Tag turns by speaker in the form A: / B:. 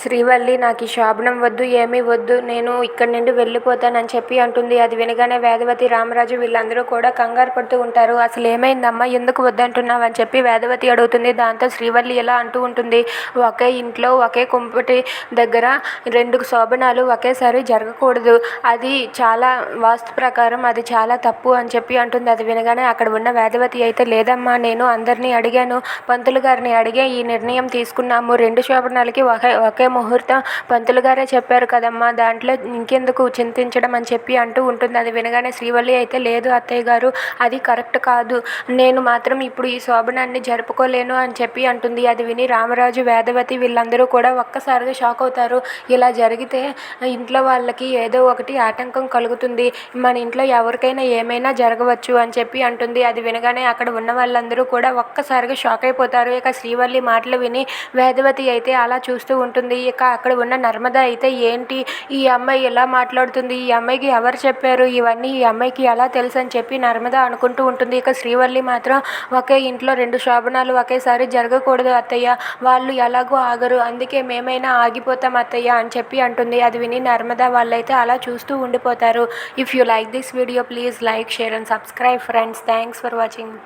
A: శ్రీవల్లి నాకీ శోభనం వద్దు, ఏమీ వద్దు, నేను ఇక్కడి నుండి వెళ్ళిపోతానని చెప్పి అంటుంది. అది వినగానే వేదవతి, రామరాజు వీళ్ళందరూ కూడా కంగారు పడుతూ ఉంటారు. అసలు ఏమైందమ్మా, ఎందుకు వద్దంటున్నావు అని చెప్పి వేదవతి అడుగుతుంది. దాంతో శ్రీవల్లి ఇలా అంటూ ఉంటుంది, ఒకే ఇంట్లో ఒకే కుంపటి దగ్గర 2 శోభనాలు ఒకేసారి జరగకూడదు, అది చాలా వాస్తు ప్రకారం అది చాలా తప్పు అని చెప్పి అంటుంది. అది వినగానే అక్కడ ఉన్న వేదవతి అయితే, లేదమ్మా, నేను అందరినీ అడిగాను, పంతులు గారిని అడిగే ఈ నిర్ణయం తీసుకున్నాము, 2 శోభనాలకి ఒకే ముహూర్తం పంతులు గారే చెప్పారు కదమ్మా, దాంట్లో ఇంకెందుకు చింతించడం అని చెప్పి అంటూ ఉంటుంది. అది వినగానే శ్రీవల్లి అయితే, లేదు అత్తయ్య గారు, అది కరెక్ట్ కాదు, నేను మాత్రం ఇప్పుడు ఈ శోభనాన్ని జరుపుకోలేను అని చెప్పి అంటుంది. అది విని రామరాజు, వేదవతి వీళ్ళందరూ కూడా ఒక్కసారిగా షాక్ అవుతారు. ఇలా జరిగితే ఇంట్లో వాళ్ళకి ఏదో ఒకటి ఆటంకం కలుగుతుంది, మన ఇంట్లో ఎవరికైనా ఏమైనా జరగవచ్చు అని చెప్పి అంటుంది. అది వినగానే అక్కడ ఉన్న వాళ్ళందరూ కూడా ఒక్కసారిగా షాక్ అయిపోతారు. ఇక శ్రీవల్లి మాటలు విని వేదవతి అయితే అలా చూస్తూ ఉంటుంది. ఇక అక్కడ ఉన్న నర్మద అయితే, ఏంటి ఈ అమ్మాయి ఎలా మాట్లాడుతుంది, ఈ అమ్మాయికి ఎవరు చెప్పారు, ఇవన్నీ ఈ అమ్మాయికి ఎలా తెలుసు అని చెప్పి నర్మద అనుకుంటూ ఉంటుంది. ఇక శ్రీవల్లి మాత్రం, ఒకే ఇంట్లో 2 శోభనాలు ఒకేసారి జరగకూడదు అత్తయ్య, వాళ్ళు ఎలాగో ఆగరు, అందుకే మేమైనా ఆగిపోతాం అత్తయ్య అని చెప్పి అంటుంది. అది విని నర్మద వాళ్ళైతే అలా చూస్తూ ఉండిపోతారు. If you like this video, please like, share and subscribe friends. Thanks for watching.